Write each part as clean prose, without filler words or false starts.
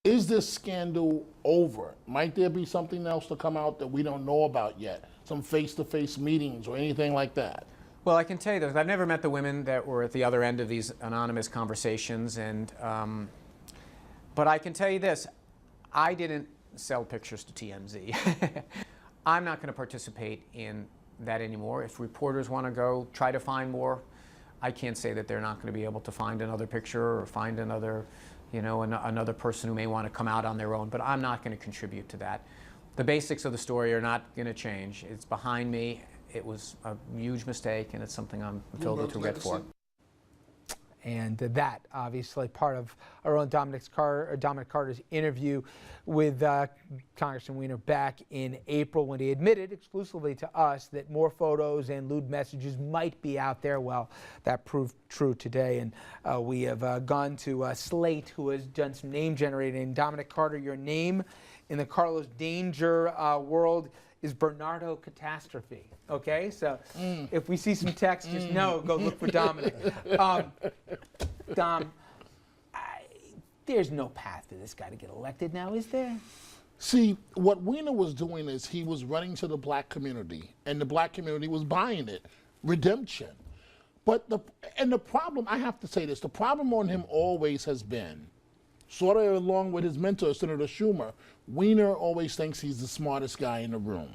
Is this scandal over? Might there be something else to come out that we don't know about yet? Some face-to-face meetings or anything like that? Well, I can tell you that I've never met the women that were at the other end of these anonymous conversations, but I can tell you this: I didn't sell pictures to TMZ. I'm not going to participate in that anymore. If reporters want to go try to find more, I can't say that they're not going to be able to find another picture or find another, another person who may want to come out on their own, but I'm not going to contribute to that. The basics of the story are not going to change. It's behind me. It was a huge mistake, and it's something I'm filled with regret for. And that, obviously, part of our own Dominic Carter's interview with Congressman Weiner back in April, when he admitted exclusively to us that more photos and lewd messages might be out there. Well, that proved true today, and we have gone to Slate, who has done some name generating. Dominic Carter, your name in the Carlos Danger world is Bernardo Catastrophe. Okay, so if we see some text, just know, go look for Dominic. Dom, there's no path for this guy to get elected now, is there? See, what Weiner was doing is he was running to the black community, and the black community was buying it. Redemption. But the problem, I have to say this, the problem on him always has been, sort of along with his mentor, Senator Schumer, Weiner always thinks he's the smartest guy in the room.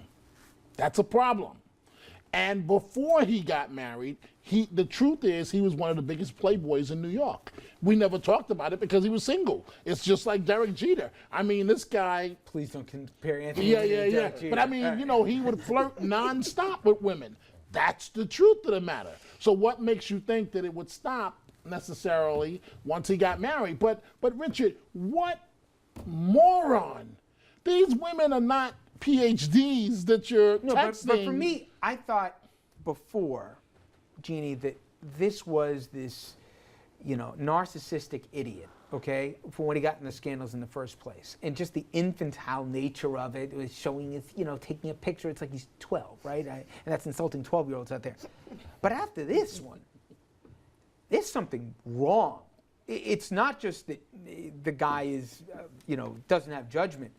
That's a problem. And before he got married, the truth is he was one of the biggest playboys in New York. We never talked about it because he was single. It's just like Derek Jeter. I mean, this guy... Please don't compare Anthony Yeah. Jeter. But I mean, he would flirt nonstop with women. That's the truth of the matter. So what makes you think that it would stop necessarily once he got married? But Richard, what moron. These women are not PhDs that you're texting. But for me, I thought before, Jeannie, that this was this, narcissistic idiot, okay, for when he got in the scandals in the first place. And just the infantile nature of it was showing his, taking a picture. It's like he's 12, right? And that's insulting 12-year-olds out there. But after this one, there's something wrong. It's not just that the guy is, doesn't have judgment.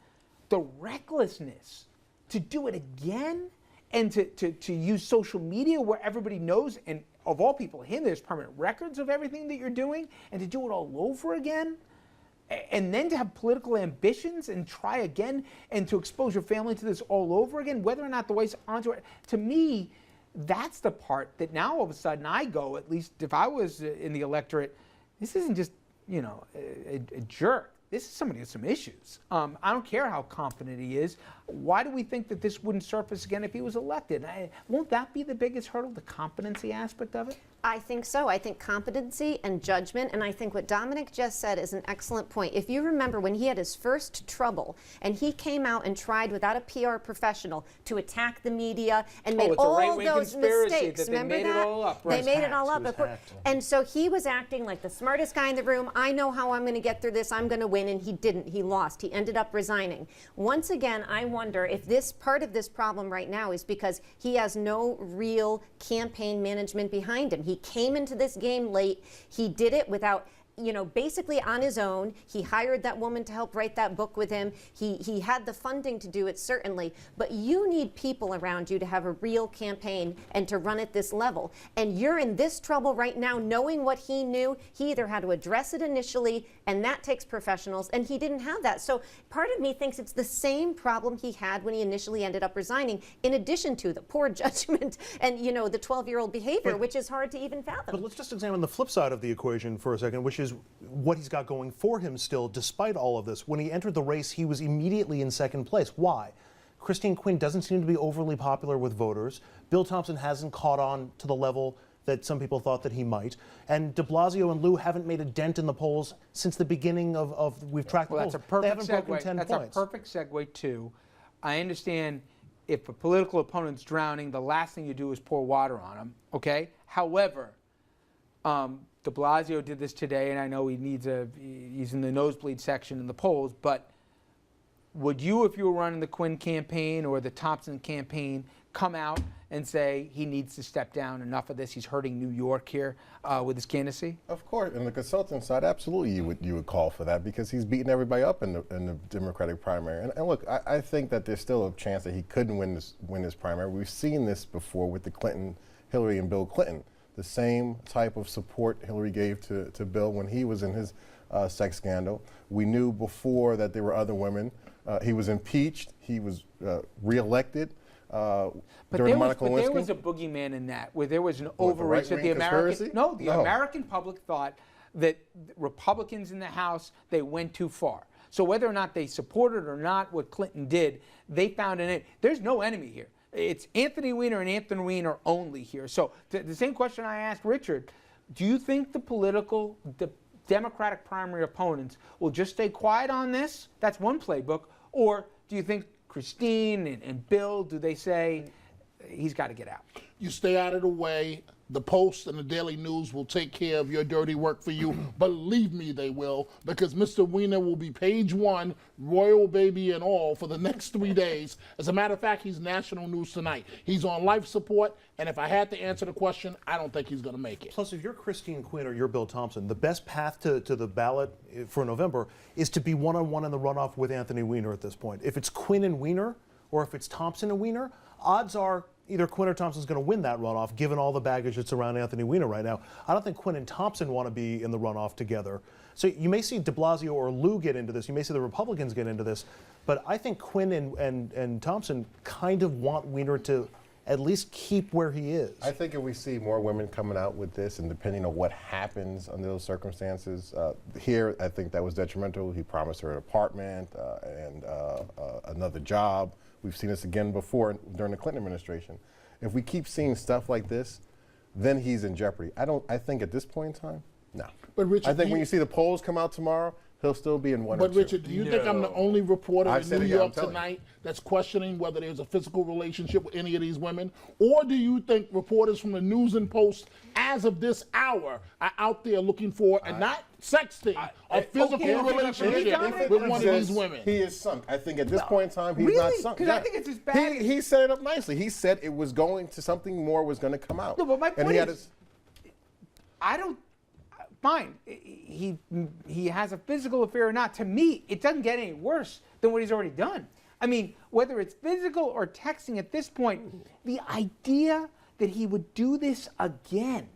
The recklessness to do it again and to use social media where everybody knows, and of all people, there's permanent records of everything that you're doing, and to do it all over again, and then to have political ambitions and try again and to expose your family to this all over again, whether or not the wife's onto it. To me, that's the part that now all of a sudden I go, at least if I was in the electorate, this isn't just, a jerk. This is somebody with some issues. I don't care how confident he is. Why do we think that this wouldn't surface again if he was elected? Won't that be the biggest hurdle, the competency aspect of it? I think so. I think competency and judgment, and I think what Dominic just said is an excellent point. If you remember when he had his first trouble and he came out and tried without a PR professional to attack the media and made all those mistakes. Remember that? They made it all up. Right? They made it all up. And so he was acting like the smartest guy in the room. I know how I'm going to get through this. I'm going to win. And he didn't. He lost. He ended up resigning. Once again, I wonder if this part of this problem right now is because he has no real campaign management behind him. He came into this game late. He did it without, basically on his own. He hired that woman to help write that book with him. He had the funding to do it, certainly. But you need people around you to have a real campaign and to run at this level. And you're in this trouble right now, knowing what he knew. He either had to address it initially, and that takes professionals, and he didn't have that. So part of me thinks it's the same problem he had when he initially ended up resigning, in addition to the poor judgment and, the 12-year-old behavior, which is hard to even fathom. But let's just examine the flip side of the equation for a second, which is what he's got going for him still, despite all of this. When he entered the race, he was immediately in second place. Why? Christine Quinn doesn't seem to be overly popular with voters. Bill Thompson hasn't caught on to the level that some people thought that he might. And de Blasio and Liu haven't made a dent in the polls since the beginning of we've tracked the polls. That's a perfect they haven't segue. broken 10 that's points. A perfect segue to, I understand if a political opponent's drowning, the last thing you do is pour water on him, okay? However, de Blasio did this today, and I know he's in the nosebleed section in the polls, but would you, if you were running the Quinn campaign or the Thompson campaign, come out and say he needs to step down, enough of this, he's hurting New York here with his candidacy? Of course, on the consultant side, absolutely you would call for that because he's beating everybody up in the Democratic primary. And look, I think that there's still a chance that he couldn't win this primary. We've seen this before with the Hillary and Bill Clinton. The same type of support Hillary gave to Bill when he was in his sex scandal. We knew before that there were other women. He was impeached. He was reelected. But During there Monica Lewinsky. was a boogeyman in that, where there was an What, the overreach that right-wing the American conspiracy? the American public thought that Republicans in the House, they went too far. So whether or not they supported or not what Clinton did, they found an enemy. There's no enemy here. It's Anthony Weiner and Anthony Weiner only here. So the same question I asked Richard, do you think the Democratic primary opponents will just stay quiet on this? That's one playbook. Or do you think Christine and Bill, do they say he's got to get out? You stay out of the way. The Post and the Daily News will take care of your dirty work for you. Believe me, they will, because Mr. Weiner will be page one, royal baby and all, for the next 3 days. As a matter of fact, he's national news tonight. He's on life support, and if I had to answer the question, I don't think he's going to make it. Plus, if you're Christine Quinn or you're Bill Thompson, the best path to the ballot for November is to be one-on-one in the runoff with Anthony Weiner at this point. If it's Quinn and Weiner, or if it's Thompson and Weiner, odds are either Quinn or Thompson's going to win that runoff, given all the baggage that's around Anthony Weiner right now. I don't think Quinn and Thompson want to be in the runoff together. So you may see de Blasio or Lou get into this. You may see the Republicans get into this. But I think Quinn and Thompson kind of want Weiner to at least keep where he is. I think if we see more women coming out with this, and depending on what happens under those circumstances, here I think that was detrimental. He promised her an apartment and another job. We've seen this again before during the Clinton administration. If we keep seeing stuff like this, then he's in jeopardy. I think at this point in time, no. But Richard, I think when you see the polls come out tomorrow, he'll still be in one or But two. Richard, do you think I'm the only reporter I've in said New it, yeah, I'm York telling you. tonight that's questioning whether there's a physical relationship with any of these women? Or do you think reporters from the News and Post, as of this hour, are out there looking for, and not sexting, a physical relationship with one of these women? He is sunk. I think at this point in time, he's Really? not sunk. 'Cause I think it's as bad as- He set it up nicely. He said it was going to, something more was going to come out. No, but my And point he had is, his, I don't. Fine, he has a physical affair or not. To me, it doesn't get any worse than what he's already done. I mean, whether it's physical or texting at this point, the idea that he would do this again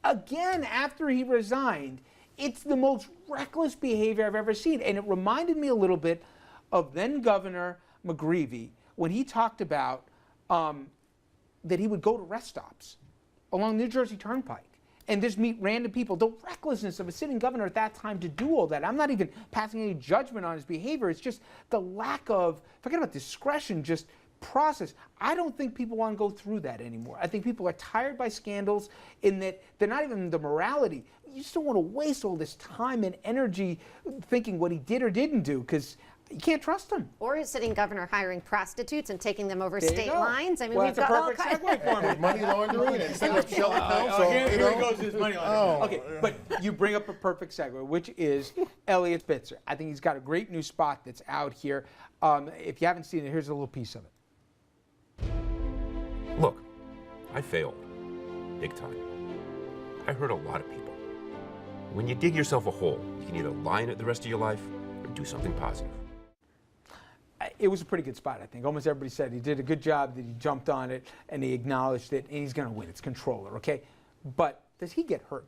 after he resigned, it's the most reckless behavior I've ever seen. And it reminded me a little bit of then Governor McGreevey when he talked about that he would go to rest stops along New Jersey Turnpike and just meet random people. The recklessness of a sitting governor at that time to do all that. I'm not even passing any judgment on his behavior. It's just the lack of, forget about discretion, just process. I don't think people want to go through that anymore. I think people are tired by scandals in that they're not even the morality. You just don't want to waste all this time and energy thinking what he did or didn't do, because you can't trust him. Or his sitting governor hiring prostitutes and taking them over There you state go. lines. I mean, Well, we've that's got a all perfect kinds. segue for me. money laundering and setting up shell accounts. So, here you know, he goes his money laundering. Okay, but you bring up a perfect segue, which is Eliot Spitzer. I think he's got a great new spot that's out here. If you haven't seen it, here's a little piece of it. Look, I failed. Big time. I hurt a lot of people. When you dig yourself a hole, you can either lie in it the rest of your life or do something positive. It was a pretty good spot, I think. Almost everybody said he did a good job, that he jumped on it, and he acknowledged it, and he's going to win. It's controller, okay? But does he get hurt?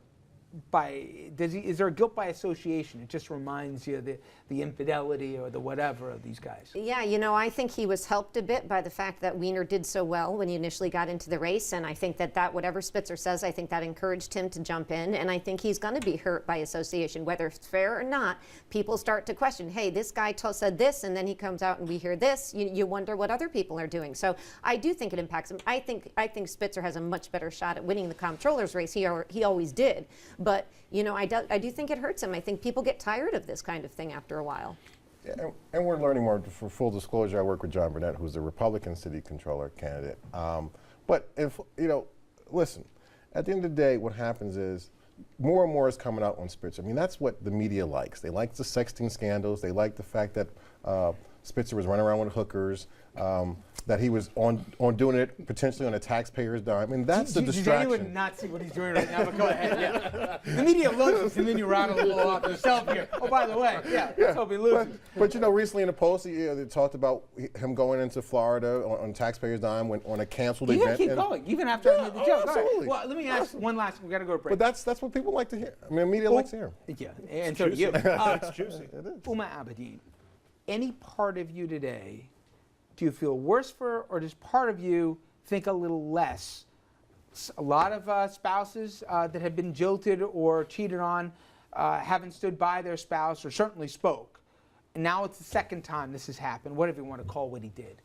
Is there a guilt by association? It just reminds you of the infidelity or the whatever of these guys. Yeah, you know, I think he was helped a bit by the fact that Weiner did so well when he initially got into the race, and I think that whatever Spitzer says, I think that encouraged him to jump in, and I think he's going to be hurt by association, whether it's fair or not. People start to question, hey, this guy said this, and then he comes out and we hear this. You wonder what other people are doing. So I do think it impacts him. I think Spitzer has a much better shot at winning the comptroller's race. He always did. But, you know, I do think it hurts him. I think people get tired of this kind of thing after a while. Yeah, and we're learning more. For full disclosure, I work with John Burnett, who's the Republican city controller candidate. But if, you know, listen, at the end of the day, what happens is more and more is coming out on Spitzer. I mean, that's what the media likes. They like the sexting scandals. They like the fact that Spitzer was running around with hookers, that he was on doing it potentially on a taxpayer's dime. And that's the Does distraction. anyone not see what he's doing right now? But go ahead. Yeah. The media loses, and then you rattle a little off yourself here. Oh, by the way, let's hope he loses. But you know, recently in the Post, they talked about him going into Florida on taxpayers' dime on a canceled You event. can keep going, even after I made the joke. All right. absolutely. Well, let me ask one last. We got to go to break. But that's what people like to hear. I mean, the media likes to hear. Yeah, and so do you. It's juicy. Uma Abedin, any part of you today, do you feel worse for, or does part of you think a little less? A lot of spouses that have been jilted or cheated on haven't stood by their spouse or certainly spoke. And now it's the second time this has happened, whatever you want to call what he did.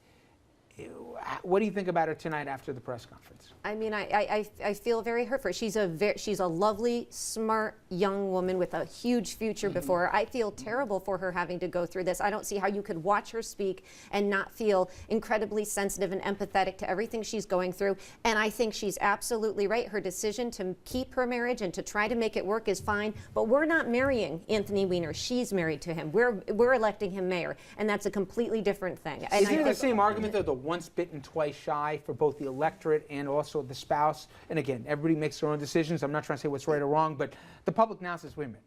What do you think about her tonight after the press conference? I mean, I feel very hurt for her. She's a lovely, smart young woman with a huge future before her. I feel terrible for her having to go through this. I don't see how you could watch her speak and not feel incredibly sensitive and empathetic to everything she's going through. And I think she's absolutely right. Her decision to keep her marriage and to try to make it work is fine. But we're not marrying Anthony Weiner. She's married to him. We're electing him mayor, and that's a completely different thing. And Isn't it the same argument though? The once bitten, twice shy for both the electorate and also the spouse. And again, everybody makes their own decisions. I'm not trying to say what's right or wrong, but the public now says, wait a minute,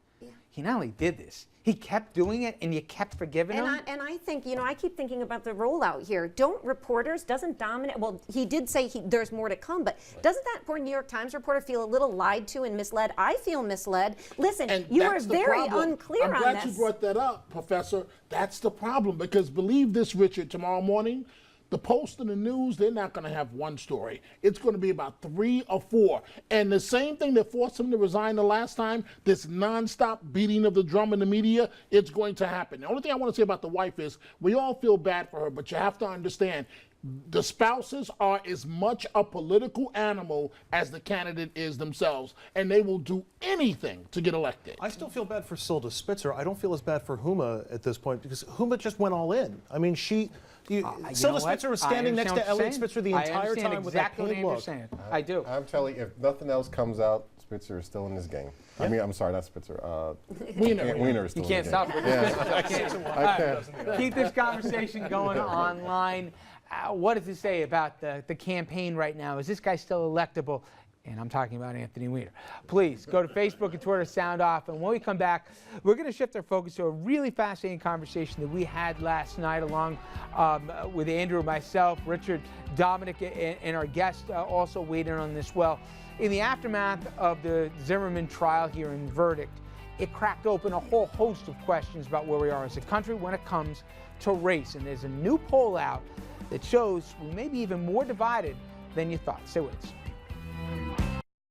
he not only did this, he kept doing it and you kept forgiving him? And I think, I keep thinking about the rollout here. Doesn't Dominic, well, he did say there's more to come, but doesn't that poor New York Times reporter feel a little lied to and misled? I feel misled. Listen, And you are that's the very problem. unclear on I'm glad you this. brought that up, Professor. That's the problem, because believe this, Richard, tomorrow morning, the Post and the News, they're not going to have one story. It's going to be about 3 or 4. And the same thing that forced him to resign the last time, this nonstop beating of the drum in the media, it's going to happen. The only thing I want to say about the wife is we all feel bad for her, but you have to understand the spouses are as much a political animal as the candidate is themselves, and they will do anything to get elected. I still feel bad for Silda Spitzer. I don't feel as bad for Huma at this point because Huma just went all in. I mean, Silda Spitzer was standing next to Elliot Spitzer the entire time with that pained look. I do. I'm telling you, if nothing else comes out, Spitzer is still in this game. I mean, I'm sorry, not Spitzer. Weiner is still You can't in the stop game. with I can't. Keep this conversation going online. What does it say about the campaign right now? Is this guy still electable? And I'm talking about Anthony Weiner. Please go to Facebook and Twitter, sound off. And when we come back, we're going to shift our focus to a really fascinating conversation that we had last night along with Andrew, myself, Richard, Dominic, and our guest also weighed in on this well. In the aftermath of the Zimmerman trial here in verdict, it cracked open a whole host of questions about where we are as a country when it comes to race. And there's a new poll out that shows we may be even more divided than you thought. Stay with us.